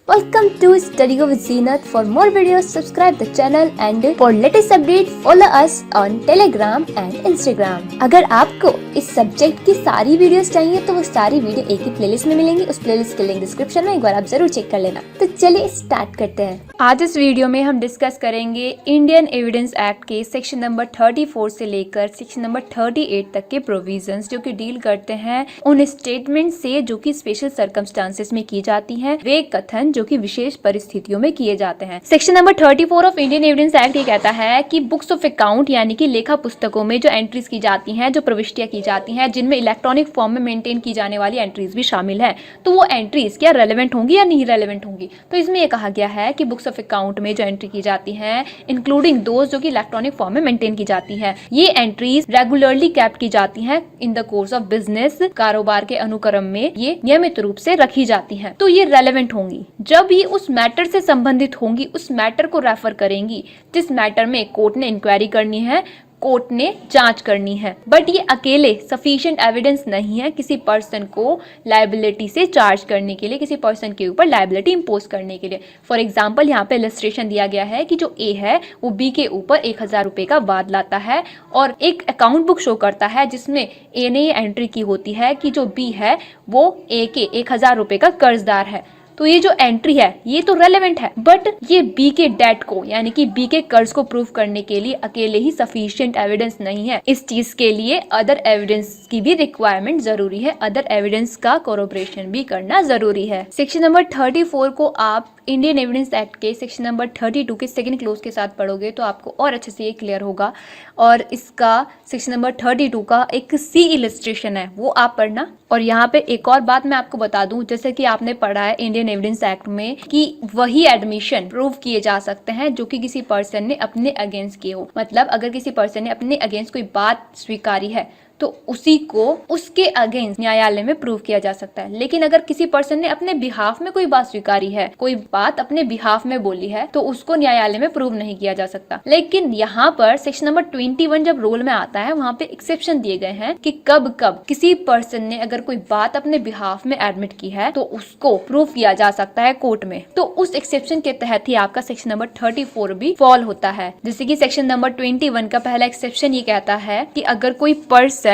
Welcome to Study with Zeenat. For more videos, subscribe the channel and for latest update, follow us on Telegram and Instagram. अगर आपको इस subject की सारी videos चाहिए तो वो सारी वीडियो एक ही प्लेलिस्ट में मिलेंगी। उस प्लेलिस्ट के लिंक डिस्क्रिप्शन में एक बार आप जरूर चेक कर लेना। तो चलिए स्टार्ट करते हैं। आज इस वीडियो में हम डिस्कस करेंगे इंडियन एविडेंस एक्ट के सेक्शन नंबर 34 से लेकर सेक्शन नंबर 38 तक के प्रोविजंस जो कि डील करते हैं उन स्टेटमेंट से जो कि स्पेशल सर्कमस्टांसेस में की जाती हैं, वे कथन जो कि विशेष परिस्थितियों में किए जाते हैं। Section number 34 of Indian evidence act ये कहता है कि बुक्स ऑफ अकाउंट यानी कि लेखा पुस्तकों में जो एंट्रीज की जाती हैं, जो प्रविष्टियां की जाती हैं, जिनमें इलेक्ट्रॉनिक फॉर्म में मेंटेन की जाने वाली एंट्रीज भी शामिल है, तो वो एंट्रीज क्या रेलेवेंट होंगी या नहीं रेलेवेंट होंगी। तो इसमें यह कहा गया है कि बुक्स ऑफ अकाउंट में जो एंट्री की जाती है, इंक्लूडिंग दोज जो कि इलेक्ट्रॉनिक फॉर्म में मेंटेन की जाती है, ये एंट्रीज रेगुलरली कैप्ट की जाती हैं in the course of business. कारोबार के अनुक्रम में ये नियमित रूप से रखी जाती हैं, तो ये रेलेवेंट होंगी जब ये उस मैटर से संबंधित होंगी, उस मैटर को रेफर करेंगी जिस मैटर में कोर्ट ने इंक्वायरी करनी है, कोर्ट ने जांच करनी है। बट ये अकेले सफिशिएंट एविडेंस नहीं है किसी पर्सन को लायबिलिटी से चार्ज करने के लिए, किसी पर्सन के ऊपर लायबिलिटी इंपोज करने के लिए। फॉर एग्जांपल यहाँ पे इलस्ट्रेशन दिया गया है कि जो ए है वो बी के ऊपर 1000 रुपए का वाद लाता है और एक अकाउंट बुक शो करता है जिसमें ए ने ये एंट्री की होती है कि जो बी है वो ए के 1000 रुपए का कर्जदार है। तो ये जो एंट्री है ये तो रेलेवेंट है, बट ये बी के डेट को यानी कि बी के कर्ज को प्रूव करने के लिए अकेले ही सफिशिएंट एविडेंस नहीं है। इस चीज के लिए अदर एविडेंस की भी रिक्वायरमेंट जरूरी है, अदर एविडेंस का कोरोबरेशन भी करना जरूरी है। सेक्शन नंबर 34 को आप इंडियन एविडेंस एक्ट के सेक्शन नंबर 32 के सेकंड क्लोज के साथ पढ़ोगे तो आपको और अच्छे से ये क्लियर होगा। और इसका सेक्शन नंबर 32 का एक सी इलस्ट्रेशन है, वो आप पढ़ना। और यहाँ पे एक और बात मैं आपको बता दूं, जैसे कि आपने पढ़ा है इंडियन एविडेंस एक्ट में कि वही एडमिशन प्रूव किए जा सकते हैं जो कि किसी पर्सन ने अपने अगेंस्ट किए हो। मतलब अगर किसी पर्सन ने अपने अगेंस्ट कोई बात स्वीकारी है तो उसी को उसके अगेंस्ट न्यायालय में प्रूव किया जा सकता है। लेकिन अगर किसी पर्सन ने अपने बिहाफ में कोई बात स्वीकारी है, कोई बात अपने बिहाफ में बोली है, तो उसको न्यायालय में प्रूव नहीं किया जा सकता। लेकिन यहाँ पर सेक्शन नंबर 21 जब रोल में आता है, वहाँ पे एक्सेप्शन दिए गए हैं कि कब कब किसी पर्सन ने अगर कोई बात अपने बिहाफ में एडमिट की है तो उसको प्रूव किया जा सकता है कोर्ट में। तो उस एक्सेप्शन के तहत ही आपका सेक्शन नंबर 34 भी फॉल होता है। जैसे कि सेक्शन नंबर 21 का पहला एक्सेप्शन ये कहता है कि अगर कोई पर्सन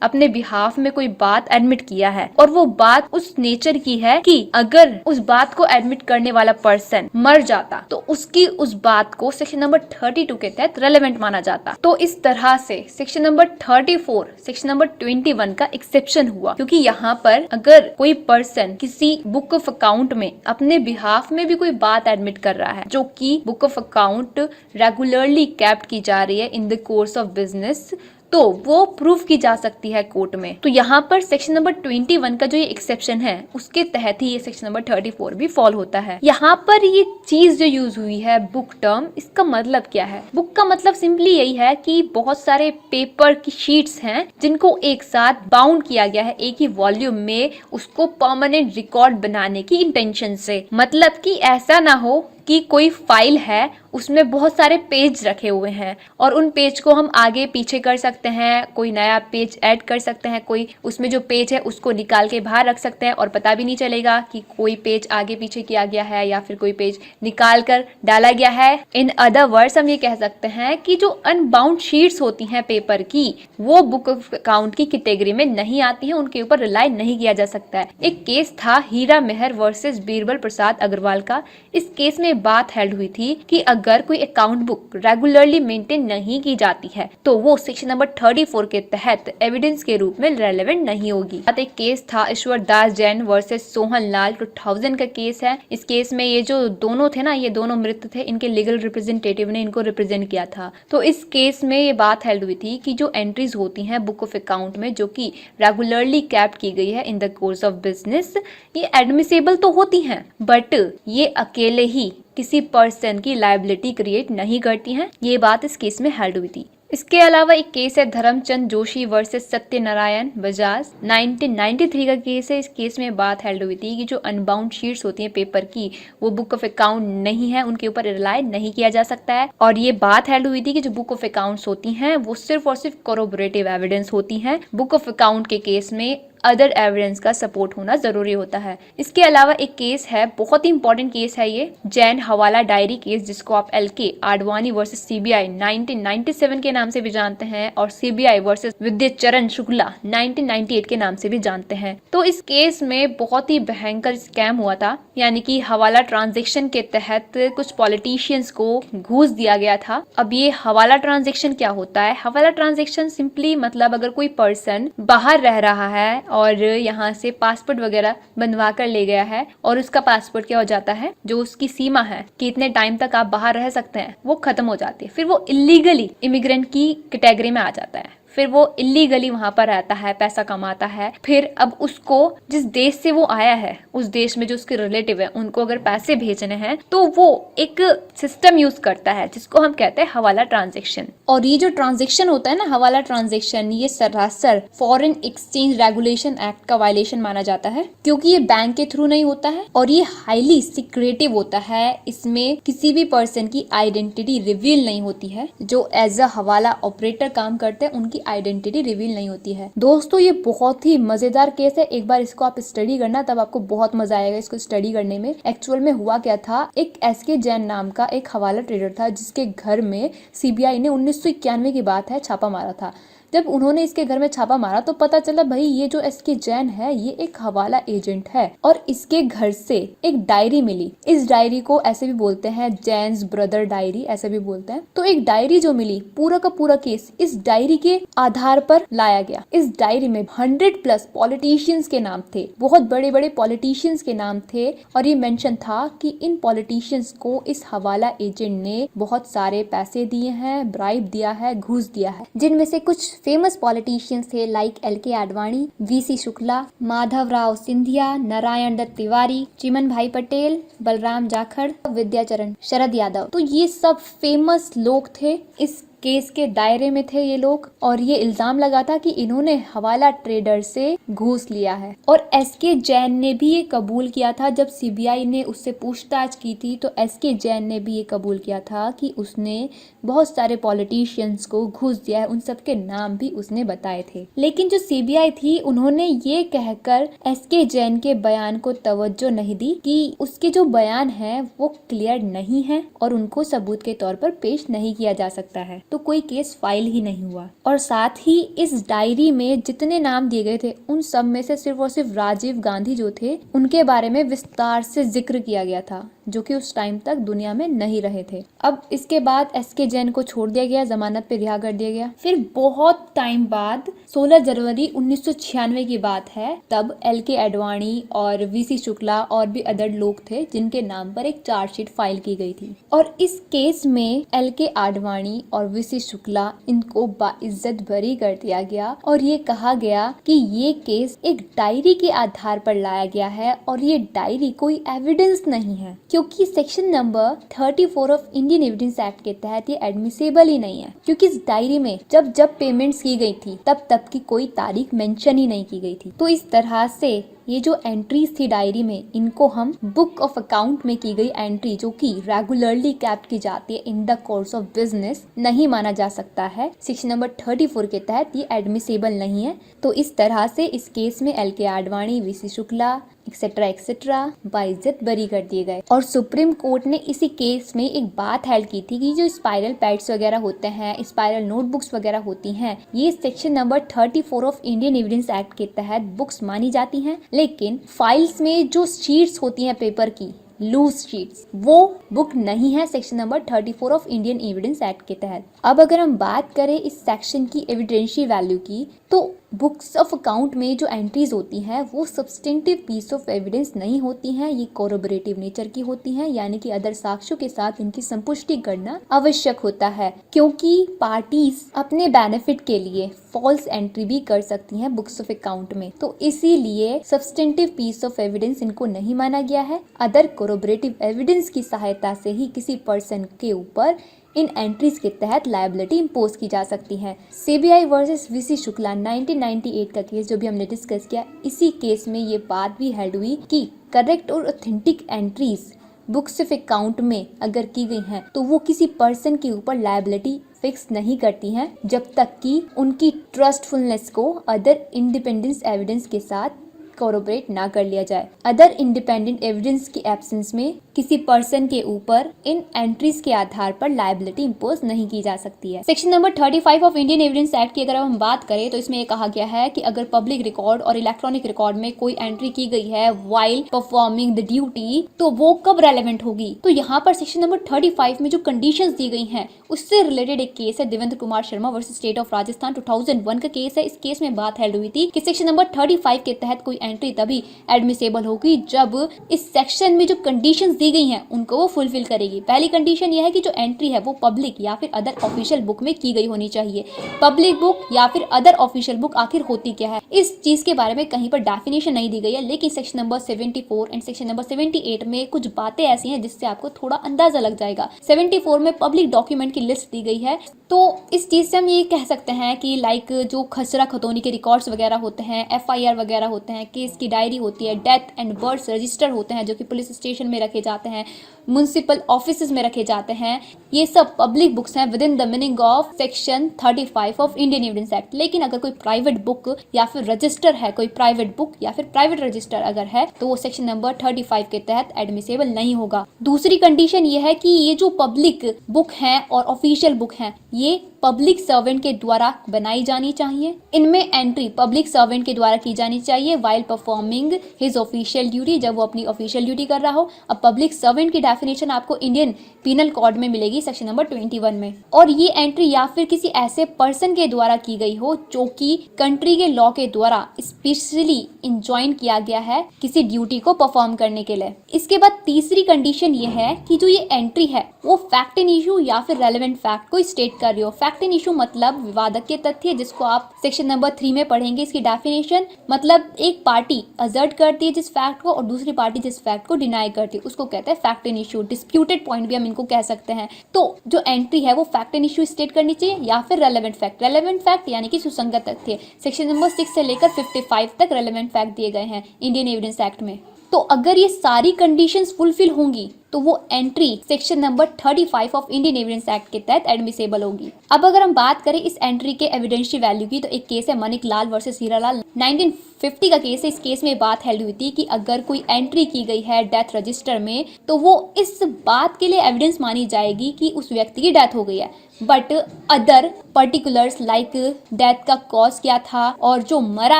अपने बिहाफ में कोई बात एडमिट किया है और वो बात उस नेचर की है कि अगर उस बात को एडमिट करने वाला पर्सन मर जाता तो उसकी उस बात को सेक्शन नंबर 32 के तहत रेलेवेंट माना जाता। तो इस तरह से सेक्शन नंबर 34 सेक्शन नंबर 21 का एक्सेप्शन हुआ, क्योंकि यहाँ पर अगर कोई पर्सन किसी बुक ऑफ अकाउंट में अपने बिहाफ में भी कोई बात एडमिट कर रहा है जो कि book of account regularly kept की जा रही है in the course of business, तो वो प्रूफ की जा सकती है कोर्ट में। तो यहाँ पर सेक्शन नंबर 21 का जो ये एक्सेप्शन है उसके तहत ही ये सेक्शन नंबर 34 भी फॉल होता है। यहाँ पर ये चीज जो यूज हुई है बुक टर्म, इसका मतलब क्या है? बुक का मतलब सिंपली यही है कि बहुत सारे पेपर की शीट्स हैं जिनको एक साथ बाउंड किया गया है एक ही वॉल्यूम में, उसको परमानेंट रिकॉर्ड बनाने की इंटेंशन से। मतलब कि ऐसा ना हो कि कोई फाइल है उसमें बहुत सारे पेज रखे हुए हैं और उन पेज को हम आगे पीछे कर सकते हैं, कोई नया पेज ऐड कर सकते हैं, कोई उसमें जो पेज है उसको निकाल के बाहर रख सकते हैं और पता भी नहीं चलेगा कि कोई पेज आगे पीछे किया गया है या फिर कोई पेज निकाल कर डाला गया है। इन अदर वर्ड्स हम ये कह सकते हैं कि जो अनबाउंड शीट्स होती हैं पेपर की, वो बुक ऑफ अकाउंट की कैटेगरी में नहीं आती है, उनके ऊपर रिलाई नहीं किया जा सकता है। एक केस था हीरा मेहर वर्सेस बीरबल प्रसाद अग्रवाल का। इस केस में बात हेल्ड हुई थी कि अगर कोई अकाउंट बुक रेगुलरली मेंटेन नहीं की जाती है तो वो सेक्शन नंबर 34 के तहत एविडेंस के रूप में रेलेवेंट नहीं होगी। एक केस था ईश्वर दास जैन वर्सेस सोहन लाल 2000 का केस है। इस केस में ये जो दोनों थे ना, ये दोनों मृत थे, इनके लीगल रिप्रेजेंटेटिव ने इनको रिप्रेजेंट किया था। तो इस केस में ये बात हेल्ड हुई थी कि जो एंट्रीज होती हैं बुक ऑफ अकाउंट में जो कि रेगुलरली कैप्ट की गई है in the course of business, ये एडमिसेबल तो होती हैं, बट ये अकेले ही किसी पर्सन की लायबिलिटी क्रिएट नहीं करती हैं। ये बात इस केस में हेल्ड हुई थी। इसके अलावा एक केस है धर्मचंद जोशी वर्सेस सत्यनारायण बजाज, 1993 का केस है। इस केस में बात हेल्ड हुई थी कि जो अनबाउंड शीट्स होती हैं पेपर की, वो बुक ऑफ अकाउंट नहीं है, उनके ऊपर रिलाई नहीं किया जा सकता है। और ये बात हेल्ड हुई थी कि जो बुक ऑफ अकाउंट्स होती हैं वो सिर्फ और सिर्फ कोरोबोरेटिव एविडेंस होती हैं। बुक ऑफ अकाउंट के केस में अदर एविडेंस का सपोर्ट होना जरूरी होता है। इसके अलावा एक केस है, बहुत ही इंपॉर्टेंट केस है ये, जैन हवाला डायरी केस, जिसको आप एलके आडवाणी वर्सेस सीबीआई 1997 के नाम से भी जानते हैं और सीबीआई वर्सेस विद्याचरण शुक्ला 1998 के नाम से भी जानते हैं। तो इस केस में बहुत ही भयंकर स्कैम हुआ था, यानी कि हवाला ट्रांजैक्शन के तहत कुछ पॉलिटिशियंस को घूस दिया गया था। अब ये हवाला ट्रांजैक्शन क्या होता है? हवाला ट्रांजैक्शन सिंपली मतलब अगर कोई पर्सन बाहर रह रहा है और यहाँ से पासपोर्ट वगैरह बनवा कर ले गया है और उसका पासपोर्ट क्या हो जाता है, जो उसकी सीमा है कि इतने टाइम तक आप बाहर रह सकते हैं, वो खत्म हो जाती है, फिर वो इलीगली इमिग्रेंट की कैटेगरी में आ जाता है। फिर वो इलीगली वहां पर रहता है, पैसा कमाता है। फिर अब उसको जिस देश से वो आया है, उस देश में जो उसके रिलेटिव है, उनको अगर पैसे भेजने हैं तो वो एक सिस्टम यूज करता है जिसको हम कहते हैं हवाला ट्रांजैक्शन। और ये जो ट्रांजैक्शन होता है ना, हवाला ट्रांजैक्शन, ये सरासर फॉरेन एक्सचेंज रेगुलेशन एक्ट का वायलेशन माना जाता है, क्योंकि ये बैंक के थ्रू नहीं होता है और ये हाईली सीक्रेटिव होता है। इसमें किसी भी पर्सन की आइडेंटिटी रिवील नहीं होती है। जो एज अ हवाला ऑपरेटर काम करते हैं उनकी आइडेंटिटी रिवील नहीं होती है। दोस्तों ये बहुत ही मजेदार केस है, एक बार इसको आप स्टडी करना, तब आपको बहुत मजा आएगा इसको स्टडी करने में। एक्चुअल में हुआ क्या था, एक एसके जैन नाम का एक हवाला ट्रेडर था जिसके घर में सीबीआई ने 1991 की बात है छापा मारा था। जब उन्होंने इसके घर में छापा मारा तो पता चला भाई ये जो एसके जैन है ये एक हवाला एजेंट है और इसके घर से एक डायरी मिली। इस डायरी को ऐसे भी बोलते हैं जैन्स ब्रदर डायरी, ऐसे भी बोलते हैं। तो एक डायरी जो मिली, पूरा का पूरा केस इस डायरी के आधार पर लाया गया। इस डायरी में 100+ पॉलिटिशियंस के नाम थे, बहुत बड़े बड़े पॉलिटिशियंस के नाम थे और ये मेंशन था कि इन पॉलिटिशियंस को इस हवाला एजेंट ने बहुत सारे पैसे दिए हैं, ब्राइब दिया है, घूस दिया है। जिनमें से कुछ फेमस पॉलिटिशियंस थे like L K Advani, V C Shukla, Madhavrao Scindia, Narayan Dutt Tiwari, Chiman bhai Patel, Balram Jakhar, विद्याचरण, शरद यादव। तो ये सब फेमस लोग थे, इस केस के दायरे में थे ये लोग और ये इल्जाम लगा था कि इन्होंने हवाला ट्रेडर से घूस लिया है। और एसके जैन ने भी ये कबूल किया था, जब सीबीआई ने उससे पूछताछ की थी तो एसके जैन ने भी ये कबूल किया था कि उसने बहुत सारे पॉलिटिशियंस को घूस दिया है, उन सबके नाम भी उसने बताए थे। लेकिन जो सीबीआई थी उन्होंने ये कहकर एसके जैन के बयान को तवज्जो नहीं दी कि उसके जो बयान है वो क्लियर नहीं है और उनको सबूत के तौर पर पेश नहीं किया जा सकता है। तो कोई केस फाइल ही नहीं हुआ। और साथ ही इस डायरी में जितने नाम दिए गए थे उन सब में से सिर्फ और सिर्फ राजीव गांधी जो थे उनके बारे में विस्तार से जिक्र किया गया था, जो कि उस टाइम तक दुनिया में नहीं रहे थे। अब इसके बाद एसके जैन को छोड़ दिया गया, जमानत पे रिहा कर दिया गया। फिर बहुत टाइम बाद 16 जनवरी 1996 की बात है, तब एलके आडवाणी और वीसी शुक्ला और भी अदर लोग थे जिनके नाम पर एक चार्जशीट फाइल की गई थी। और इस केस में एलके आडवाणी और वीसी शुक्ला इनको बाइज्जत बरी कर दिया गया और ये कहा गया कि ये केस एक डायरी के आधार पर लाया गया है और ये डायरी कोई एविडेंस नहीं है, क्योंकि section number 34 of Indian evidence act के तहत ये एडमिसेबल ही नहीं है। क्योंकि इस डायरी में जब जब पेमेंट्स की गई थी तब की कोई तारीख मेंशन ही नहीं की गई थी। तो इस तरह से ये जो एंट्रीज थी डायरी में, इनको हम बुक ऑफ अकाउंट में की गई एंट्री जो कि रेगुलरली कैप्ट की जाती है in the course of business, नहीं माना जा सकता है। सेक्शन नंबर 34 के तहत ये एडमिसेबल नहीं है। तो इस तरह से इस केस में L K Advani, V C Shukla etcetera बाइज्जत बरी कर दिए गए। और सुप्रीम कोर्ट ने इसी केस में एक बात हेल्ड की थी कि जो स्पाइरल पैड्स वगैरह होते हैं, स्पाइरल नोटबुक्स वगैरह होती हैं, ये section number 34 of Indian evidence act के तहत बुक्स मानी जाती हैं। लेकिन फाइल्स में जो शीट्स होती हैं पेपर की, लूज शीट्स, वो बुक नहीं है section number 34 of Indian evidence act के तहत। अब अगर हम बात करें इस सेक्शन की एविडेंशियल वैल्यू की, तो बुक्स ऑफ अकाउंट में जो एंट्रीज होती हैं वो सब्सटेंटिव पीस ऑफ एविडेंस नहीं होती हैं, ये कोरोबोरेटिव नेचर की होती हैं, यानी कि अदर साक्ष्यों के साथ इनकी संपुष्टि करना आवश्यक होता है, क्योंकि पार्टीज अपने बेनिफिट के लिए फॉल्स एंट्री भी कर सकती हैं बुक्स ऑफ अकाउंट में। तो इसीलिए सब्सटेंटिव पीस ऑफ एविडेंस इनको नहीं माना गया है। अदर कोरोबोरेटिव एविडेंस की सहायता से ही किसी पर्सन के ऊपर इन एंट्रीज के तहत लायबिलिटी इंपोज की जा सकती है। सीबीआई वर्सेस वीसी शुक्ला 1998 का केस जो भी हमने डिस्कस किया, इसी केस में ये बात भी हेल्ड हुई कि करेक्ट और ऑथेंटिक एंट्रीज बुक सिर्फ अकाउंट में अगर की गई हैं तो वो किसी पर्सन के ऊपर लायबिलिटी फिक्स नहीं करती हैं जब तक कि उनकी ट्रस्टफुलनेस को अदर इंडिपेंडेंस एविडेंस के साथ कोरोबरेट ना कर लिया जाए। अदर इंडिपेंडेंट एविडेंस की एब्सेंस में किसी पर्सन के ऊपर इन एंट्रीज के आधार पर लायबिलिटी इंपोज नहीं की जा सकती है। Section number 35 of Indian evidence act की अगर हम बात करें तो इसमें ये कहा गया है कि अगर पब्लिक रिकॉर्ड और इलेक्ट्रॉनिक रिकॉर्ड में कोई एंट्री की गई है व्हाइल परफॉर्मिंग द ड्यूटी तो वो कब रेलेवेंट होगी। तो यहाँ पर सेक्शन नंबर 35 में जो कंडीशंस दी गई हैं उससे रिलेटेड एक केस है Devendra Kumar Sharma versus state of Rajasthan 2001 का केस है। इस केस में बात हेल्ड हुई थी कि सेक्शन नंबर 35 के तहत कोई एंट्री तभी एडमिसेबल होगी जब इस सेक्शन में जो कंडीशंस दी गई हैं उनको वो फुलफिल करेगी। पहली कंडीशन यह है कि जो एंट्री है वो पब्लिक या फिर अदर ऑफिशियल बुक में की गई होनी चाहिए। पब्लिक बुक या फिर अदर ऑफिशियल बुक आखिर होती क्या है, इस चीज के बारे में कहीं पर डेफिनेशन नहीं दी गई है, लेकिन section number 74 and section number 78 में कुछ बातें ऐसी हैं जिससे आपको थोड़ा अंदाजा लग जाएगा। 74 में पब्लिक डॉक्यूमेंट की लिस्ट दी गई है, तो इस चीज से हम ये कह सकते हैं कि लाइक जो खसरा खतौनी के रिकॉर्ड्स वगैरह होते हैं, FIR वगैरह होते हैं, केस की डायरी होती है, डेथ एंड बर्थ रजिस्टर होते हैं जो कि पुलिस स्टेशन में रखे जाते हैं, म्युनिसिपल ऑफिसेज में रखे जाते हैं, ये सब पब्लिक बुक्स हैं with in the meaning of section 35 of Indian evidence act. लेकिन अगर कोई प्राइवेट बुक या फिर रजिस्टर है, कोई प्राइवेट बुक या फिर प्राइवेट रजिस्टर अगर है तो वो सेक्शन नंबर 35 के तहत एडमिसेबल नहीं होगा। दूसरी कंडीशन ये है कि ये जो पब्लिक बुक हैं और ऑफिशियल बुक हैं ये पब्लिक सर्वेंट के द्वारा बनाई जानी चाहिए। इनमें एंट्री पब्लिक सर्वेंट के द्वारा की जानी चाहिए while performing his official duty, जब वो अपनी ऑफिशियल ड्यूटी कर रहा हो। अब पब्लिक सर्वेंट की डेफिनेशन आपको इंडियन पीनल कोड में मिलेगी सेक्शन नंबर 21 में। और ये एंट्री या फिर किसी ऐसे पर्सन के द्वारा की गई हो जो कि कंट्री के लॉ के द्वारा स्पेशली इंजॉइन किया गया है किसी ड्यूटी को परफॉर्म करने के लिए। इसके बाद तीसरी कंडीशन ये है कि जो ये एंट्री है वो फैक्ट इन इशू या फिर रेलेवेंट फैक्ट को स्टेट कर रही हो। फैक्ट इन इशू मतलब विवादक के तथ्य, जिसको आप सेक्शन नंबर 3 में पढ़ेंगे। इसकी डेफिनेशन मतलब एक पार्टी असर्ट करती है जिस फैक्ट को और दूसरी पार्टी जिस फैक्ट को डिनाई करती है उसको कहते हैं fact in issue. Disputed point भी हम इनको कह सकते हैं। तो जो एंट्री है वो फैक्ट इन इशू स्टेट करनी चाहिए या फिर रेलेवेंट फैक्ट। रेलेवेंट फैक्ट यानी कि सुसंगत तथ्य। सेक्शन नंबर 6 से लेकर 55 तक रेलेवेंट फैक्ट दिए गए हैं इंडियन एविडेंस एक्ट में। तो अगर ये सारी कंडीशंस फुलफिल होंगी तो वो entry section number 35 of Indian evidence act के तहत एडमिसेबल होगी। अब अगर हम बात करें इस एंट्री के एविडेंशियल वैल्यू की तो एक केस है मनिक लाल वर्सेस हीरालाल 1950 का केस है। इस केस में बात हेल्ड हुई थी कि अगर कोई एंट्री की गई है डेथ रजिस्टर में तो वो इस बात के लिए एविडेंस मानी जाएगी कि उस व्यक्ति की डेथ हो गई है, but other particulars like death का कॉज क्या था और जो मरा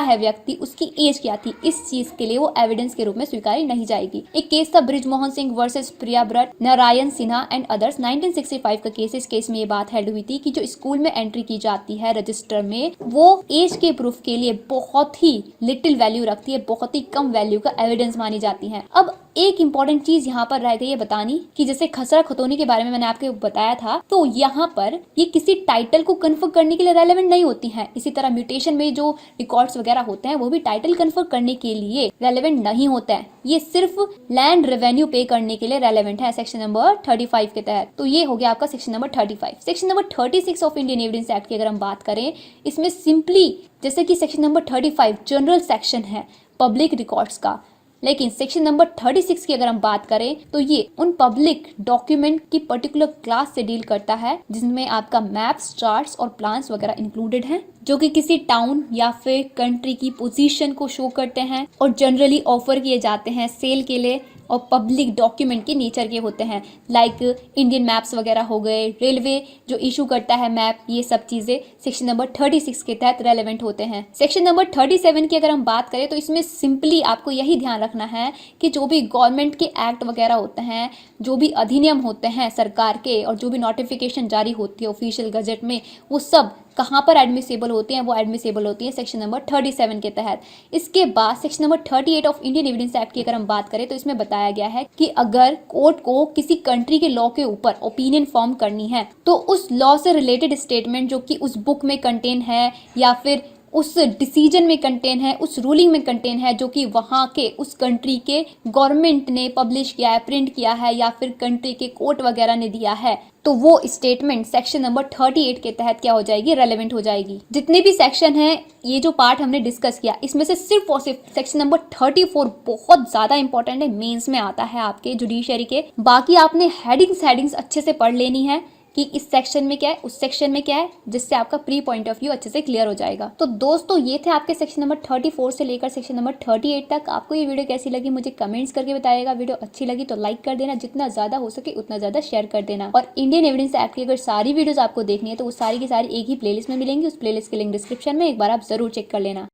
है व्यक्ति उसकी एज क्या थी, इस चीज के लिए वो एविडेंस के रूप में स्वीकारी नहीं जाएगी। एक केस था Brijmohan Singh versus Priya brought, Narayan Sinha and others 1965 का केस। इस केस में ये बात हेल्ड हुई थी कि जो स्कूल में एंट्री की जाती है रजिस्टर में वो एज के प्रूफ के लिए बहुत ही लिटिल वैल्यू रखती है, बहुत ही कम वैल्यू का एविडेंस मानी जाती है। अब एक इंपॉर्टेंट चीज यहाँ पर रह गई है बतानी कि जैसे खसरा खतौनी के बारे में मैंने आपको बताया था, तो यहाँ पर ये किसी टाइटल को कन्फर्म करने के लिए रेलेवेंट नहीं होती हैं। इसी तरह म्यूटेशन में जो रिकॉर्ड्स वगैरह होते हैं वो भी टाइटल कन्फर्म करने के लिए रेलेवेंट नहीं होते हैं। ये सिर्फ लैंड रेवेन्यू पे करने के लिए रेलेवेंट है सेक्शन नंबर 35 के तहत। तो ये हो गया आपका section number 35। Section number 36 of Indian evidence act की अगर हम बात करें, इसमें सिंपली जैसे कि सेक्शन नंबर 35 जनरल सेक्शन है पब्लिक रिकॉर्ड्स का, लेकिन सेक्शन नंबर 36 की अगर हम बात करें तो ये उन पब्लिक डॉक्यूमेंट की पर्टिकुलर क्लास से डील करता है जिसमें आपका मैप्स, चार्ट्स और प्लान्स वगैरह इंक्लूडेड हैं, जो कि किसी टाउन या फिर कंट्री की पोजीशन को शो करते हैं और जनरली ऑफर किए जाते हैं सेल के लिए और पब्लिक डॉक्यूमेंट के नेचर के होते हैं, लाइक इंडियन मैप्स वगैरह हो गए, रेलवे जो इशू करता है मैप, ये सब चीजें सेक्शन नंबर 36 के तहत रेलेवेंट होते हैं। सेक्शन नंबर 37 की अगर हम बात करें तो इसमें सिंपली आपको यही ध्यान रखना है कि जो भी गवर्नमेंट के एक्ट वगैरह होते हैं, जो भी अधिनियम होते हैं सरकार के और जो भी नोटिफिकेशन जारी होती है ऑफिशियल गजट में, वो सब कहाँ पर एडमिसेबल होती हैं, वो एडमिसेबल होती है सेक्शन नंबर 37 के तहत। इसके बाद section number 38 of Indian evidence act की अगर हम बात करें तो इसमें बताया गया है कि अगर कोर्ट को किसी कंट्री के लॉ के ऊपर ओपिनियन फॉर्म करनी है तो उस लॉ से रिलेटेड स्टेटमेंट जो कि उस बुक में कंटेन है या फिर उस डिसीजन में कंटेन है, उस रूलिंग में कंटेन है जो कि वहाँ के उस कंट्री के गवर्नमेंट ने पब्लिश किया है, प्रिंट किया है या फिर कंट्री के कोर्ट वगैरह ने दिया है, तो वो स्टेटमेंट सेक्शन नंबर 38 के तहत क्या हो जाएगी, रेलेवेंट हो जाएगी। जितने भी सेक्शन है, ये जो पार्ट हमने डिस्कस किया, इसमें से सिर्फ और सिर्फ सेक्शन नंबर 34 बहुत ज्यादा इंपॉर्टेंट है, मेंस में आता है आपके जुडिशरी के। बाकी आपने हेडिंग्स अच्छे से पढ़ लेनी है कि इस सेक्शन में क्या है, उस सेक्शन में क्या है, जिससे आपका प्री पॉइंट ऑफ व्यू अच्छे से क्लियर हो जाएगा। तो दोस्तों ये थे आपके सेक्शन नंबर 34 से लेकर सेक्शन नंबर 38 तक। आपको ये वीडियो कैसी लगी मुझे कमेंट्स करके बताइएगा। वीडियो अच्छी लगी तो लाइक कर देना, जितना ज्यादा हो सके उतना ज्यादा शेयर कर देना। और इंडियन एविडेंस ऐप की अगर सारी वीडियोस आपको देखनी है तो वो सारी की सारी एक ही प्लेलिस्ट में मिलेंगी। उस प्लेलिस्ट की लिंक डिस्क्रिप्शन में, एक बार आप जरूर चेक कर लेना।